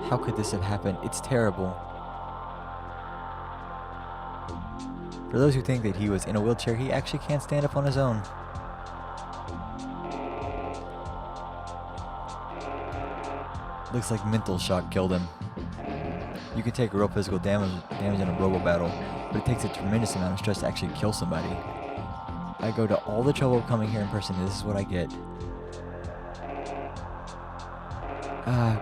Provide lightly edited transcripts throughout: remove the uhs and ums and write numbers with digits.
How could this have happened? It's terrible. For those who think that he was in a wheelchair, he actually can't stand up on his own. Looks like mental shock killed him. You can take real physical damage in a Robo battle, but it takes a tremendous amount of stress to actually kill somebody. I go to all the trouble of coming here in person, and this is what I get.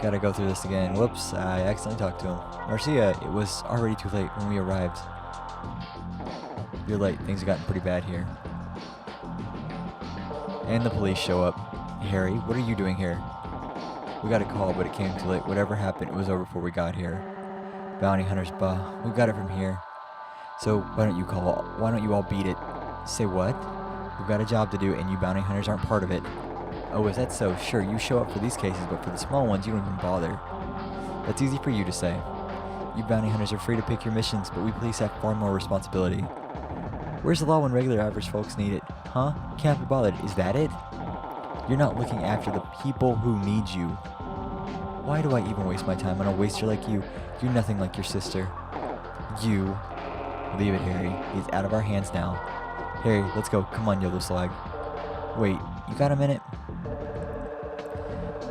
Gotta go through this again. Whoops, I accidentally talked to him. Marcia, it was already too late when we arrived. You're late, things have gotten pretty bad here. And the police show up. Harry, what are you doing here? We got a call, but it came too late. Whatever happened, it was over before we got here. Bounty hunters, we got it from here. So why don't you all beat it? Say what? We've got a job to do, and you bounty hunters aren't part of it. Oh, is that so? Sure, you show up for these cases, but for the small ones, you don't even bother. That's easy for you to say. You bounty hunters are free to pick your missions, but we police have far more responsibility. Where's the law when regular average folks need it? Huh? Can't be bothered. Is that it? You're not looking after the people who need you. Why do I even waste my time on a waster like you? You're nothing like your sister. You. Leave it, Harry. He's out of our hands now. Harry, let's go. Come on, yellow slag. Wait, you got a minute?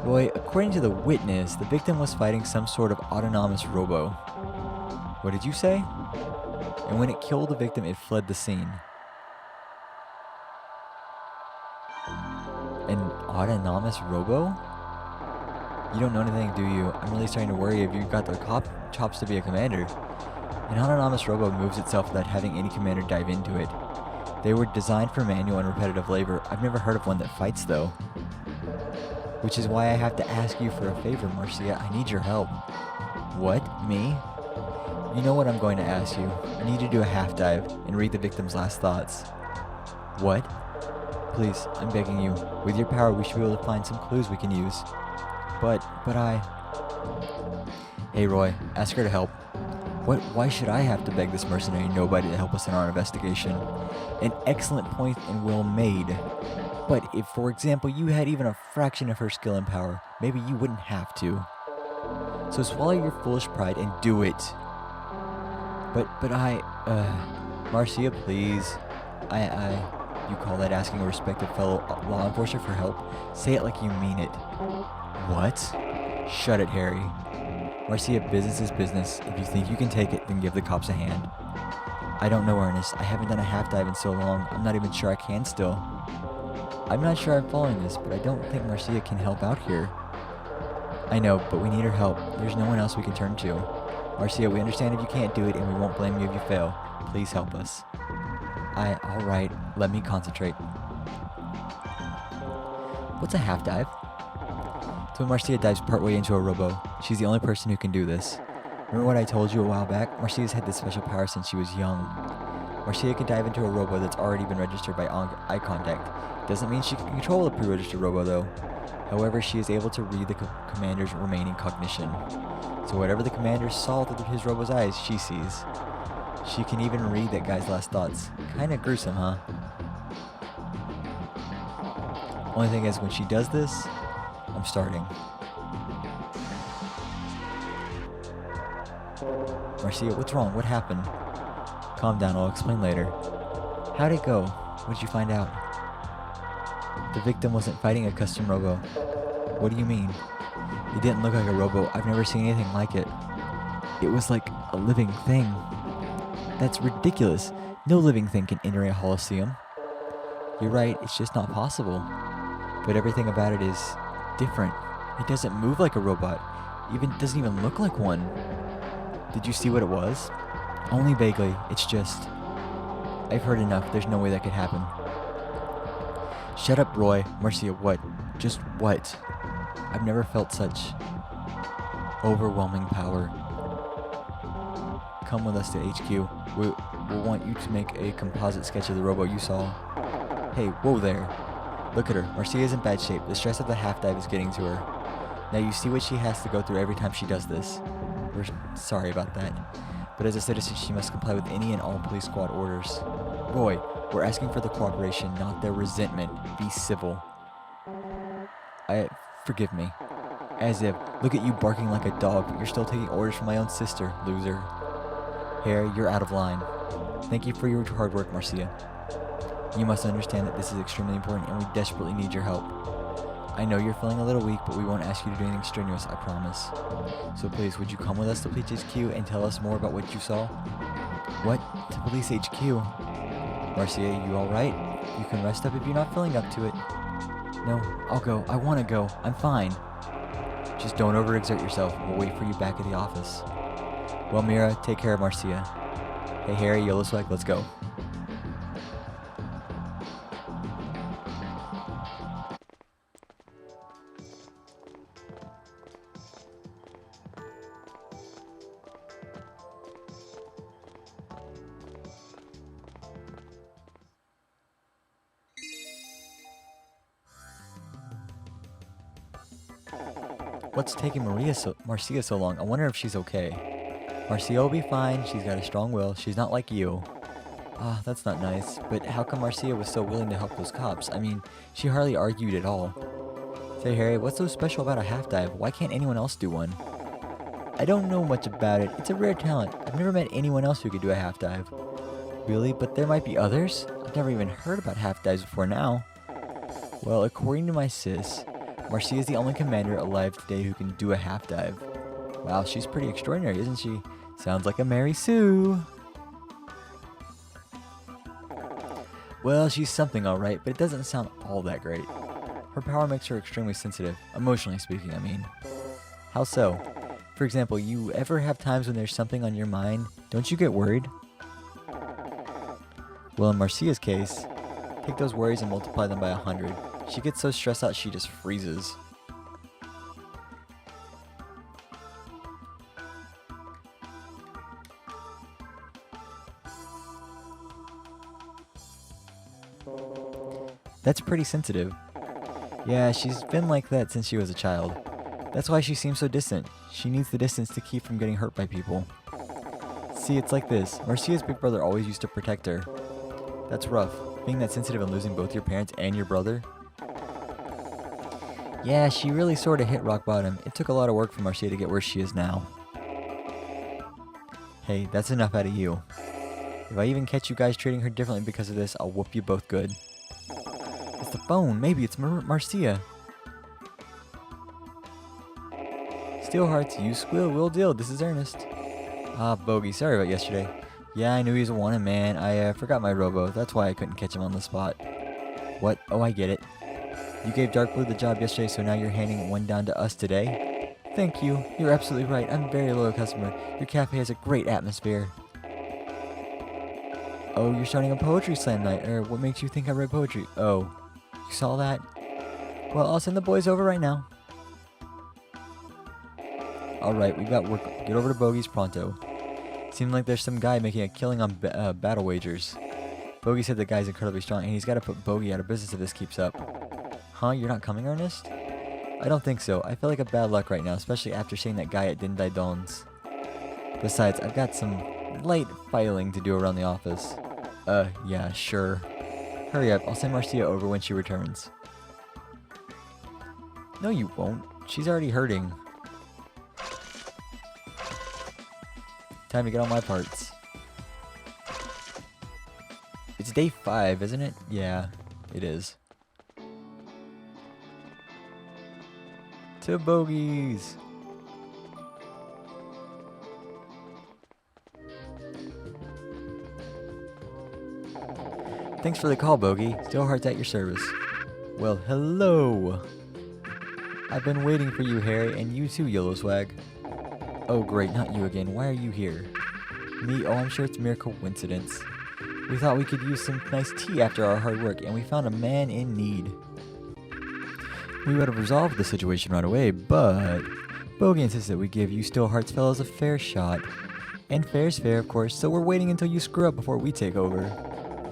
Roy, according to the witness, the victim was fighting some sort of autonomous robo. What did you say? And when it killed the victim, it fled the scene. An autonomous robo? You don't know anything, do you? I'm really starting to worry if you've got the chops to be a commander. An autonomous robo moves itself without having any commander dive into it. They were designed for manual and repetitive labor. I've never heard of one that fights, though. Which is why I have to ask you for a favor, Marcia. I need your help. What? Me? You know what I'm going to ask you. I need you to do a half dive and read the victim's last thoughts. What? Please, I'm begging you. With your power, we should be able to find some clues we can use. But I... Hey, Roy, ask her to help. What? Why should I have to beg this mercenary nobody to help us in our investigation? An excellent point and well made. But if, for example, you had even a fraction of her skill and power, maybe you wouldn't have to. So swallow your foolish pride and do it. But Marcia, please. You call that asking a respected fellow law enforcer for help? Say it like you mean it. What? Shut it, Harry. Marcia, business is business. If you think you can take it, then give the cops a hand. I don't know, Ernest. I haven't done a half dive in so long. I'm not even sure I can still. I'm not sure I'm following this, but I don't think Marcia can help out here. I know, but we need her help. There's no one else we can turn to. Marcia, we understand if you can't do it, and we won't blame you if you fail. Please help us. Alright, let me concentrate. What's a half dive? It's when Marcia dives partway into a robo. She's the only person who can do this. Remember what I told you a while back? Marcia's had this special power since she was young. Marcia can dive into a robo that's already been registered by eye contact. Doesn't mean she can control the pre-registered robo though. However, she is able to read the commander's remaining cognition. So whatever the commander saw through his robo's eyes, she sees. She can even read that guy's last thoughts. Kinda gruesome, huh? Only thing is, when she does this, I'm starting. Marcia, what's wrong? What happened? Calm down, I'll explain later. How'd it go? What'd you find out? The victim wasn't fighting a custom robo. What do you mean? It didn't look like a robo. I've never seen anything like it. It was like a living thing. That's ridiculous. No living thing can enter a Holosseum. You're right, it's just not possible. But everything about it is different. It doesn't move like a robot. Even doesn't even look like one. Did you see what it was? Only vaguely. It's just... I've heard enough. There's no way that could happen. Shut up, Roy. Marcia, what? Just what? I've never felt such overwhelming power. Come with us to HQ. We'll want you to make a composite sketch of the robo you saw. Hey, whoa there. Look at her. Marcia is in bad shape. The stress of the half dive is getting to her. Now you see what she has to go through every time she does this. We're sorry about that. But as a citizen, she must comply with any and all police squad orders. Roy, we're asking for the cooperation, not their resentment. Be civil. Forgive me. As if, look at you barking like a dog, but you're still taking orders from my own sister, loser. Harry, you're out of line. Thank you for your hard work, Marcia. You must understand that this is extremely important and we desperately need your help. I know you're feeling a little weak, but we won't ask you to do anything strenuous, I promise. So please, would you come with us to Police HQ and tell us more about what you saw? What? To Police HQ? Marcia, you alright? You can rest up if you're not feeling up to it. No, I'll go. I want to go. I'm fine. Just don't overexert yourself. We'll wait for you back at the office. Well, Mira, take care of Marcia. Hey, Harry, Yellow Swag, let's go. What's taking Marcia so long? I wonder if she's okay. Marcia will be fine. She's got a strong will. She's not like you. Ah, that's not nice. But how come Marcia was so willing to help those cops? I mean, she hardly argued at all. Say, Harry, what's so special about a half dive? Why can't anyone else do one? I don't know much about it. It's a rare talent. I've never met anyone else who could do a half dive. Really? But there might be others? I've never even heard about half dives before now. Well, according to my sis, Marcia is the only commander alive today who can do a half dive. Wow, she's pretty extraordinary, isn't she? Sounds like a Mary Sue. Well, she's something alright, but it doesn't sound all that great. Her power makes her extremely sensitive, emotionally speaking, I mean. How so? For example, you ever have times when there's something on your mind? Don't you get worried? Well, in Marcia's case, take those worries and multiply them by 100. She gets so stressed out she just freezes. That's pretty sensitive. Yeah, she's been like that since she was a child. That's why she seems so distant. She needs the distance to keep from getting hurt by people. See, it's like this. Marcia's big brother always used to protect her. That's rough, being that sensitive and losing both your parents and your brother. Yeah, she really sort of hit rock bottom. It took a lot of work for Marcia to get where she is now. Hey, that's enough out of you. If I even catch you guys treating her differently because of this, I'll whoop you both good. It's the phone. Maybe it's Marcia. Steelhearts, you squeal, will deal. This is Ernest. Ah, Bogey, sorry about yesterday. Yeah, I knew he was a wanted man. I forgot my Robo. That's why I couldn't catch him on the spot. What? Oh, I get it. You gave Dark Blue the job yesterday, so now you're handing one down to us today? Thank you. You're absolutely right. I'm a very loyal customer. Your cafe has a great atmosphere. Oh, you're starting a poetry slam night. What makes you think I write poetry? Oh, you saw that? Well, I'll send the boys over right now. Alright, we've got work. Get over to Bogey's pronto. Seems like there's some guy making a killing on battle wagers. Bogey said the guy's incredibly strong, and he's got to put Bogey out of business if this keeps up. Huh? You're not coming, Ernest? I don't think so. I feel like a bad luck right now, especially after seeing that guy at Dindai Don's. Besides, I've got some light filing to do around the office. Yeah, sure. Hurry up, I'll send Marcia over when she returns. No, you won't. She's already hurting. Time to get on my parts. It's day 5, isn't it? Yeah, it is. To Bogies! Thanks for the call, Bogey. Steelheart's at your service. Well, hello! I've been waiting for you, Harry, and you too, Yellow Swag. Oh great, not you again. Why are you here? Me? Oh, I'm sure it's mere coincidence. We thought we could use some nice tea after our hard work, and we found a man in need. We would have resolved the situation right away, but Bogey insisted we give you Steelheart's fellows a fair shot. And fair's fair, of course, so we're waiting until you screw up before we take over.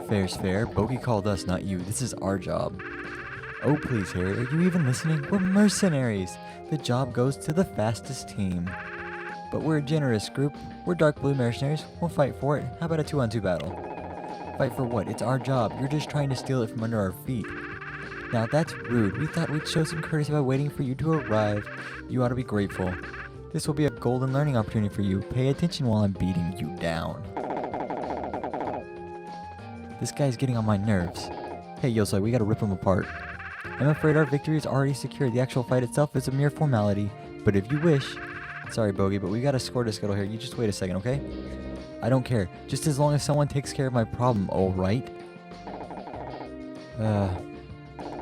Fair's fair. Bogey called us, not you. This is our job. Oh, please, Harry, are you even listening? We're mercenaries. The job goes to the fastest team. But we're a generous group. We're Dark Blue mercenaries. We'll fight for it. How about a 2-on-2 battle? Fight for what? It's our job. You're just trying to steal it from under our feet. Now that's rude. We thought we'd show some courtesy by waiting for you to arrive. You ought to be grateful. This will be a golden learning opportunity for you. Pay attention while I'm beating you down. This guy's getting on my nerves. Hey, Yosai, we gotta rip him apart. I'm afraid our victory is already secured. The actual fight itself is a mere formality. But if you wish... Sorry, Bogey, but we gotta score to scuttle here. You just wait a second, okay? I don't care. Just as long as someone takes care of my problem, alright?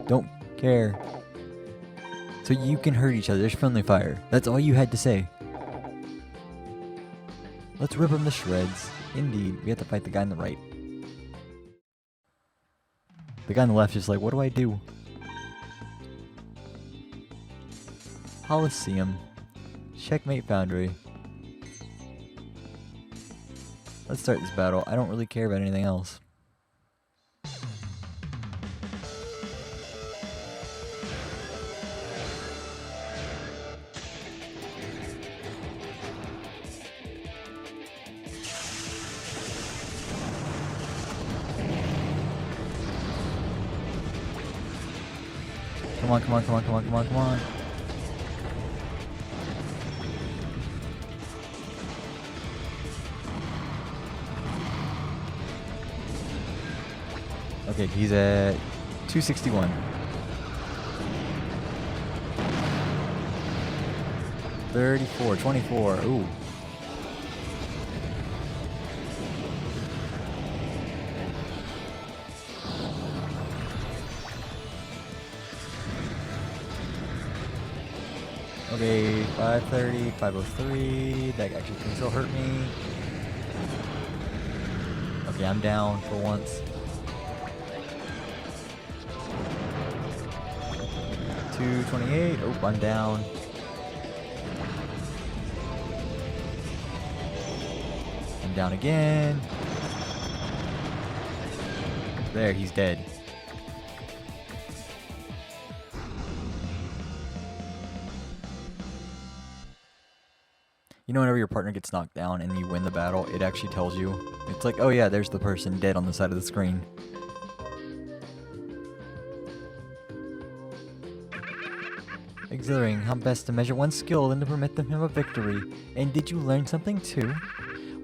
Don't care. So you can hurt each other. There's friendly fire. That's all you had to say. Let's rip him to shreds. Indeed, we have to fight the guy on the right. The guy on the left is like, what do I do? Coliseum. Checkmate Foundry. Let's start this battle. I don't really care about anything else. Come on, come on, come on, come on, come on, come on. Okay, he's at 261. $34, 24. Ooh. Okay, 530, 503. That actually can still hurt me. Okay, I'm down for once. 228. Oh, I'm down. I'm down again. There, he's dead. You know, whenever your partner gets knocked down and you win the battle, it actually tells you. It's like, oh yeah, there's the person dead on the side of the screen. Exhilarating. How best to measure one's skill and to permit them a victory. And did you learn something too?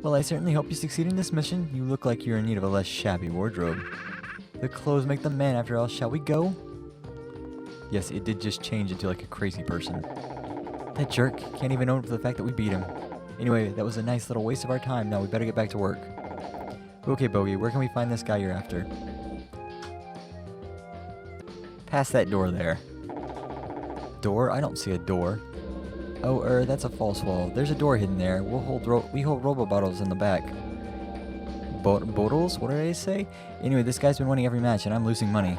Well, I certainly hope you succeed in this mission. You look like you're in need of a less shabby wardrobe. The clothes make the man after all. Shall we go? Yes, it did just change into like a crazy person. That jerk can't even own for the fact that we beat him. Anyway, that was a nice little waste of our time. Now we better get back to work. Okay, Bogey, where can we find this guy you're after? Past that door there. Door? I don't see a door. Oh, that's a false wall. There's a door hidden there. We hold Robo bottles in the back. Bottles? What did I say? Anyway, this guy's been winning every match and I'm losing money.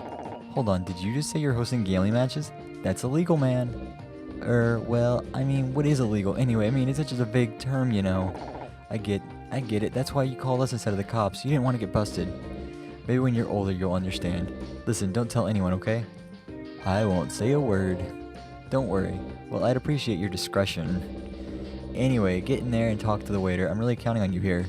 Hold on, did you just say you're hosting gambling matches? That's illegal, man. Well, I mean, what is illegal? Anyway, I mean, it's such a big term, you know. I get it. That's why you called us instead of the cops. You didn't want to get busted. Maybe when you're older, you'll understand. Listen, don't tell anyone, okay? I won't say a word. Don't worry. Well, I'd appreciate your discretion. Anyway, get in there and talk to the waiter. I'm really counting on you here.